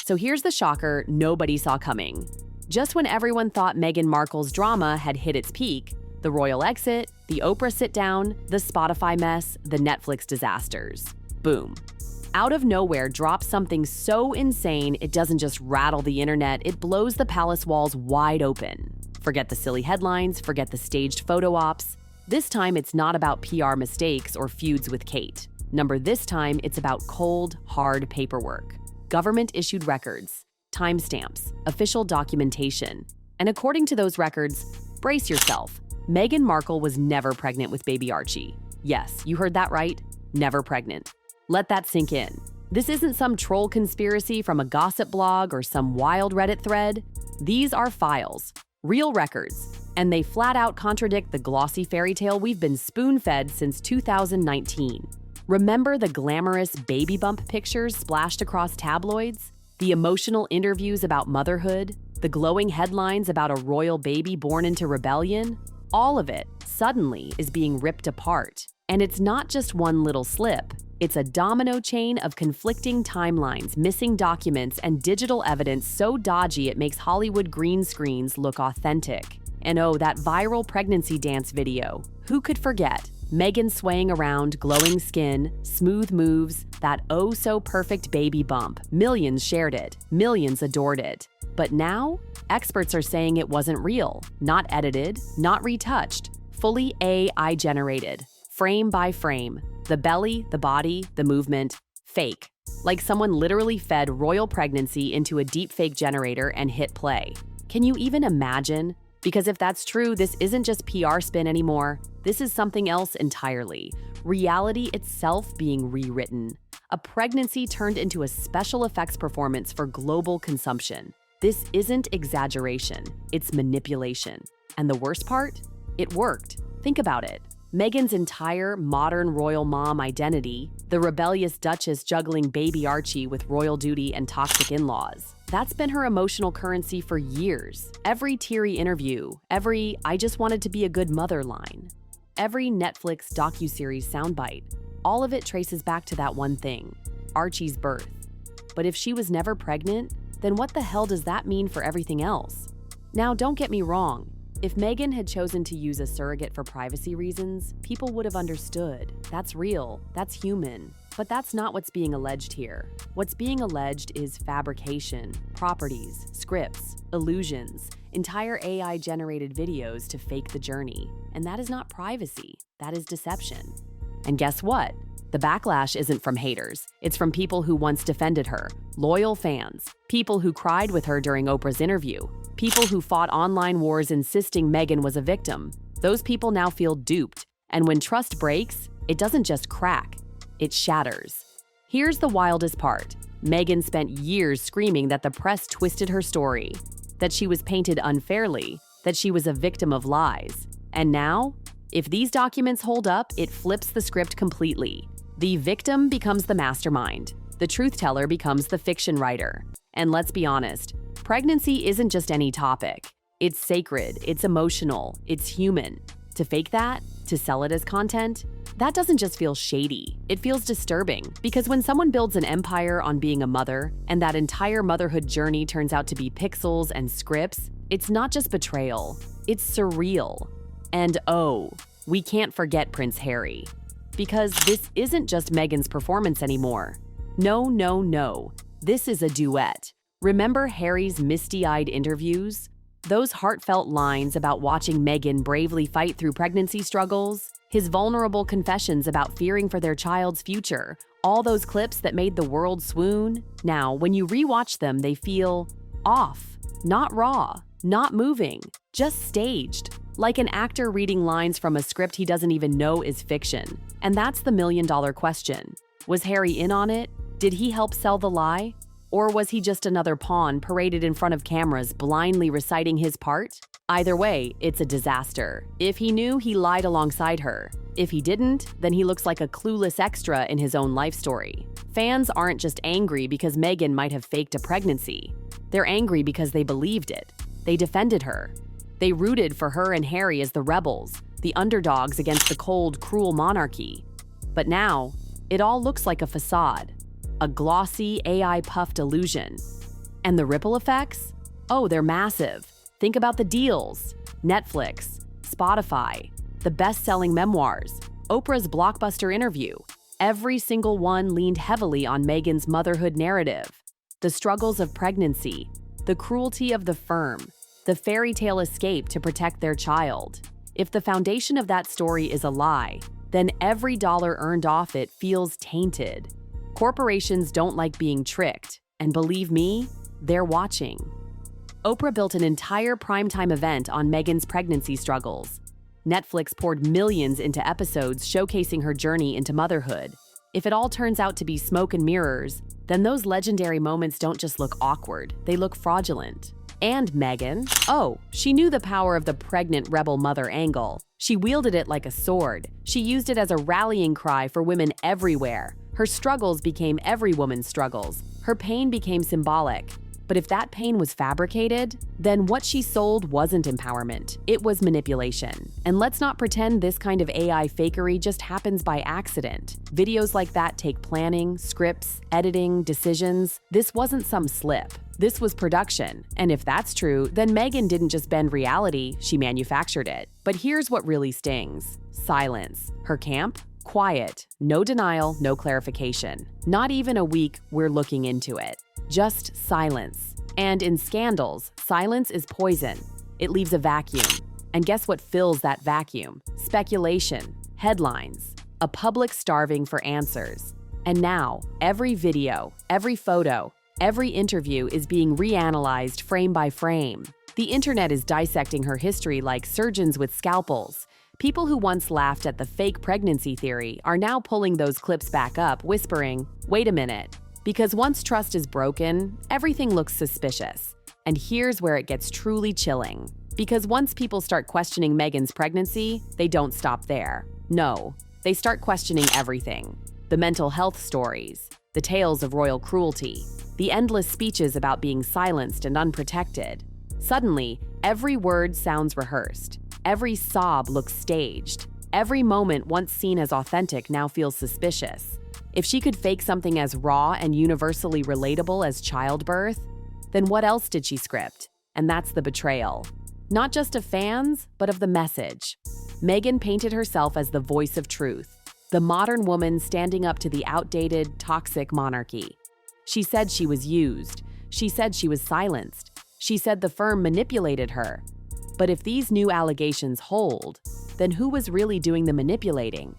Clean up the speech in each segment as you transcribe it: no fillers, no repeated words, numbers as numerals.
So here's the shocker nobody saw coming. Just when everyone thought Meghan Markle's drama had hit its peak, the royal exit, the Oprah sit-down, the Spotify mess, the Netflix disasters. Boom. Out of nowhere drops something so insane it doesn't just rattle the internet, it blows the palace walls wide open. Forget the silly headlines, forget the staged photo ops. This time it's not about PR mistakes or feuds with Kate. This time it's about cold, hard paperwork. Government-issued records, timestamps, official documentation. And according to those records, brace yourself, Meghan Markle was never pregnant with baby Archie. Yes, you heard that right, never pregnant. Let that sink in. This isn't some troll conspiracy from a gossip blog or some wild Reddit thread. These are files, real records, and they flat out contradict the glossy fairy tale we've been spoon-fed since 2019. Remember the glamorous baby bump pictures splashed across tabloids? The emotional interviews about motherhood? The glowing headlines about a royal baby born into rebellion? All of it, suddenly, is being ripped apart. And it's not just one little slip. It's a domino chain of conflicting timelines, missing documents, and digital evidence so dodgy it makes Hollywood green screens look authentic. And oh, that viral pregnancy dance video. Who could forget? Meghan swaying around, glowing skin, smooth moves, that oh-so-perfect baby bump. Millions shared it. Millions adored it. But now, experts are saying it wasn't real, not edited, not retouched, fully AI-generated, frame by frame. The belly, the body, the movement, fake. Like someone literally fed royal pregnancy into a deepfake generator and hit play. Can you even imagine? Because if that's true, this isn't just PR spin anymore. This is something else entirely. Reality itself being rewritten. A pregnancy turned into a special effects performance for global consumption. This isn't exaggeration, it's manipulation. And the worst part? It worked. Think about it. Meghan's entire modern royal mom identity, the rebellious duchess juggling baby Archie with royal duty and toxic in-laws, that's been her emotional currency for years. Every teary interview, every "I just wanted to be a good mother" line, every Netflix docuseries soundbite, all of it traces back to that one thing, Archie's birth. But if she was never pregnant, then what the hell does that mean for everything else? Now, don't get me wrong. If Meghan had chosen to use a surrogate for privacy reasons, people would have understood. That's real, that's human. But that's not what's being alleged here. What's being alleged is fabrication, properties, scripts, illusions, entire AI-generated videos to fake the journey. And that is not privacy, that is deception. And guess what? The backlash isn't from haters. It's from people who once defended her, loyal fans, people who cried with her during Oprah's interview, people who fought online wars insisting Meghan was a victim. Those people now feel duped. And when trust breaks, it doesn't just crack, it shatters. Here's the wildest part. Meghan spent years screaming that the press twisted her story, that she was painted unfairly, that she was a victim of lies. And now, if these documents hold up, it flips the script completely. The victim becomes the mastermind. The truth teller becomes the fiction writer. And let's be honest, pregnancy isn't just any topic. It's sacred, it's emotional, it's human. To fake that, to sell it as content, that doesn't just feel shady, it feels disturbing. Because when someone builds an empire on being a mother, and that entire motherhood journey turns out to be pixels and scripts, it's not just betrayal, it's surreal. And oh, we can't forget Prince Harry. Because this isn't just Meghan's performance anymore. No, no, no. This is a duet. Remember Harry's misty-eyed interviews? Those heartfelt lines about watching Meghan bravely fight through pregnancy struggles? His vulnerable confessions about fearing for their child's future? All those clips that made the world swoon? Now, when you rewatch them, they feel off, not raw, not moving, just staged. Like an actor reading lines from a script he doesn't even know is fiction. And that's the million-dollar question. Was Harry in on it? Did he help sell the lie? Or was he just another pawn paraded in front of cameras, blindly reciting his part? Either way, it's a disaster. If he knew, he lied alongside her. If he didn't, then he looks like a clueless extra in his own life story. Fans aren't just angry because Meghan might have faked a pregnancy. They're angry because they believed it. They defended her. They rooted for her and Harry as the rebels, the underdogs against the cold, cruel monarchy. But now, it all looks like a facade, a glossy, AI-puffed illusion. And the ripple effects? Oh, they're massive. Think about the deals. Netflix, Spotify, the best-selling memoirs, Oprah's blockbuster interview. Every single one leaned heavily on Meghan's motherhood narrative. The struggles of pregnancy, the cruelty of the firm, the fairy tale escape to protect their child. If the foundation of that story is a lie, then every dollar earned off it feels tainted. Corporations don't like being tricked, and believe me, they're watching. Oprah built an entire primetime event on Meghan's pregnancy struggles. Netflix poured millions into episodes showcasing her journey into motherhood. If it all turns out to be smoke and mirrors, then those legendary moments don't just look awkward, they look fraudulent. And Meghan, oh, she knew the power of the pregnant rebel mother angle. She wielded it like a sword. She used it as a rallying cry for women everywhere. Her struggles became every woman's struggles. Her pain became symbolic. But if that pain was fabricated, then what she sold wasn't empowerment. It was manipulation. And let's not pretend this kind of AI fakery just happens by accident. Videos like that take planning, scripts, editing, decisions. This wasn't some slip. This was production. And if that's true, then Meghan didn't just bend reality, she manufactured it. But here's what really stings. Silence. Her camp? Quiet. No denial, no clarification. Not even a week, we're looking into it. Just silence. And in scandals, silence is poison. It leaves a vacuum. And guess what fills that vacuum? Speculation, headlines, a public starving for answers. And now, every video, every photo, every interview is being reanalyzed frame by frame. The internet is dissecting her history like surgeons with scalpels. People who once laughed at the fake pregnancy theory are now pulling those clips back up, whispering, "Wait a minute." Because once trust is broken, everything looks suspicious. And here's where it gets truly chilling. Because once people start questioning Meghan's pregnancy, they don't stop there. No, they start questioning everything. The mental health stories, the tales of royal cruelty, the endless speeches about being silenced and unprotected. Suddenly, every word sounds rehearsed. Every sob looks staged. Every moment once seen as authentic now feels suspicious. If she could fake something as raw and universally relatable as childbirth, then what else did she script? And that's the betrayal. Not just of fans, but of the message. Meghan painted herself as the voice of truth, the modern woman standing up to the outdated, toxic monarchy. She said she was used. She said she was silenced. She said the firm manipulated her. But if these new allegations hold, then who was really doing the manipulating?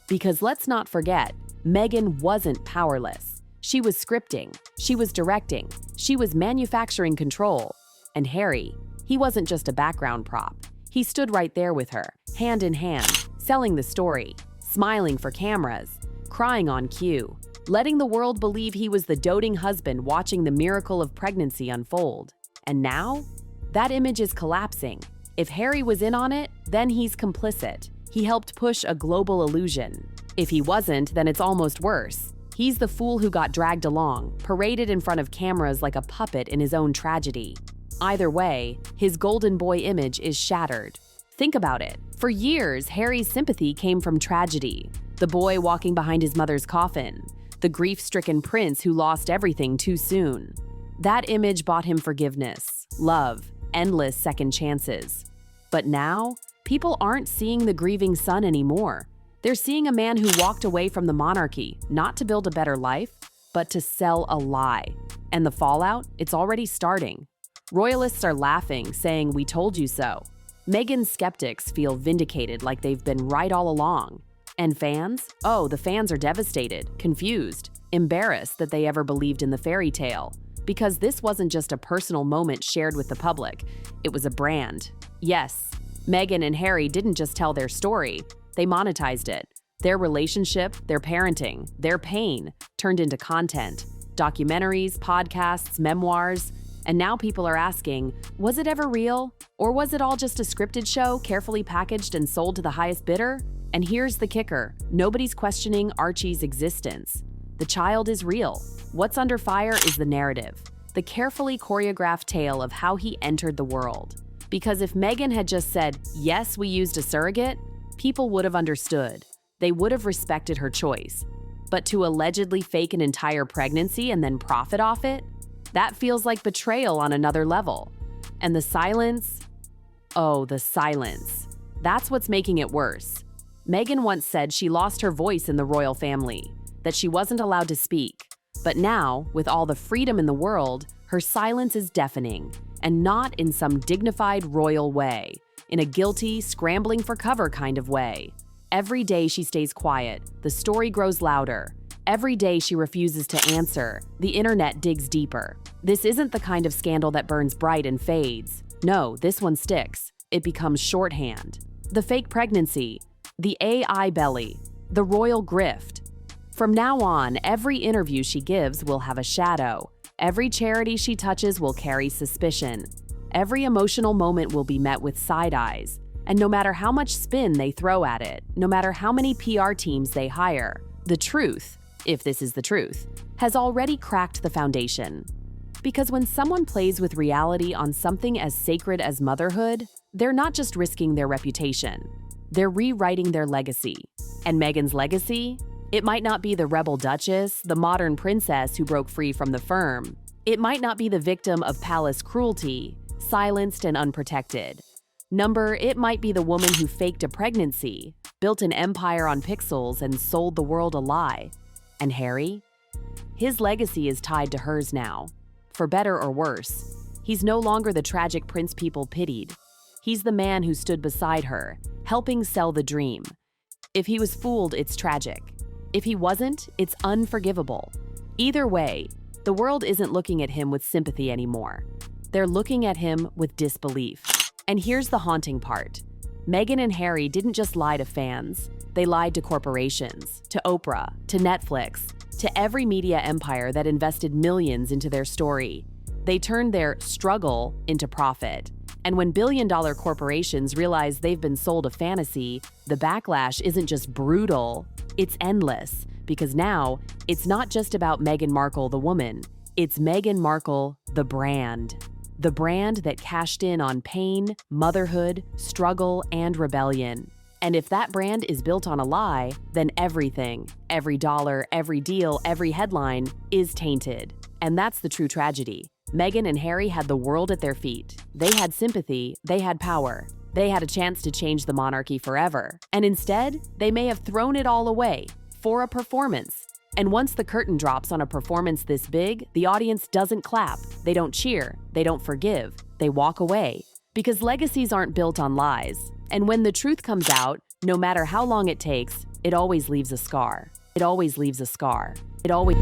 Because let's not forget, Meghan wasn't powerless. She was scripting, she was directing, she was manufacturing control. And Harry, he wasn't just a background prop. He stood right there with her, hand in hand, selling the story, smiling for cameras, crying on cue, letting the world believe he was the doting husband watching the miracle of pregnancy unfold. And now, that image is collapsing. If Harry was in on it, then he's complicit. He helped push a global illusion. If he wasn't, then it's almost worse. He's the fool who got dragged along, paraded in front of cameras like a puppet in his own tragedy. Either way, his golden boy image is shattered. Think about it. For years, Harry's sympathy came from tragedy. The boy walking behind his mother's coffin. The grief-stricken prince who lost everything too soon. That image bought him forgiveness, love, endless second chances. But now, people aren't seeing the grieving son anymore. They're seeing a man who walked away from the monarchy, not to build a better life, but to sell a lie. And the fallout, it's already starting. Royalists are laughing, saying, "We told you so." Meghan's skeptics feel vindicated like they've been right all along. And fans? Oh, the fans are devastated, confused, embarrassed that they ever believed in the fairy tale. Because this wasn't just a personal moment shared with the public, it was a brand. Yes, Meghan and Harry didn't just tell their story, they monetized it. Their relationship, their parenting, their pain turned into content. Documentaries, podcasts, memoirs. And now people are asking, was it ever real? Or was it all just a scripted show, carefully packaged and sold to the highest bidder? And here's the kicker, nobody's questioning Archie's existence. The child is real. What's under fire is the narrative, the carefully choreographed tale of how he entered the world. Because if Meghan had just said, "Yes, we used a surrogate," people would have understood. They would have respected her choice. But to allegedly fake an entire pregnancy and then profit off it? That feels like betrayal on another level. And the silence? Oh, the silence. That's what's making it worse. Meghan once said she lost her voice in the royal family, that she wasn't allowed to speak. But now, with all the freedom in the world, her silence is deafening, and not in some dignified royal way, in a guilty, scrambling for cover kind of way. Every day she stays quiet, the story grows louder. Every day she refuses to answer, the internet digs deeper. This isn't the kind of scandal that burns bright and fades. No, this one sticks. It becomes shorthand. The fake pregnancy, the AI belly, the royal grift. From now on, every interview she gives will have a shadow. Every charity she touches will carry suspicion. Every emotional moment will be met with side eyes. And no matter how much spin they throw at it, no matter how many PR teams they hire, the truth, if this is the truth, has already cracked the foundation. Because when someone plays with reality on something as sacred as motherhood, they're not just risking their reputation. They're rewriting their legacy. And Meghan's legacy? It might not be the rebel duchess, the modern princess who broke free from the firm. It might not be the victim of palace cruelty, silenced and unprotected. It might be the woman who faked a pregnancy, built an empire on pixels, and sold the world a lie. And Harry? His legacy is tied to hers now. For better or worse, he's no longer the tragic prince people pitied. He's the man who stood beside her, helping sell the dream. If he was fooled, it's tragic. If he wasn't, it's unforgivable. Either way, the world isn't looking at him with sympathy anymore. They're looking at him with disbelief. And here's the haunting part. Meghan and Harry didn't just lie to fans. They lied to corporations, to Oprah, to Netflix, to every media empire that invested millions into their story. They turned their struggle into profit. And when billion-dollar corporations realize they've been sold a fantasy, the backlash isn't just brutal, it's endless. Because now, it's not just about Meghan Markle, the woman. It's Meghan Markle, the brand. The brand that cashed in on pain, motherhood, struggle, and rebellion. And if that brand is built on a lie, then everything, every dollar, every deal, every headline is tainted. And that's the true tragedy. Meghan and Harry had the world at their feet. They had sympathy, they had power. They had a chance to change the monarchy forever. And instead, they may have thrown it all away for a performance. And once the curtain drops on a performance this big, the audience doesn't clap, they don't cheer, they don't forgive, they walk away. Because legacies aren't built on lies. And when the truth comes out, no matter how long it takes, it always leaves a scar. It always leaves a scar. It always...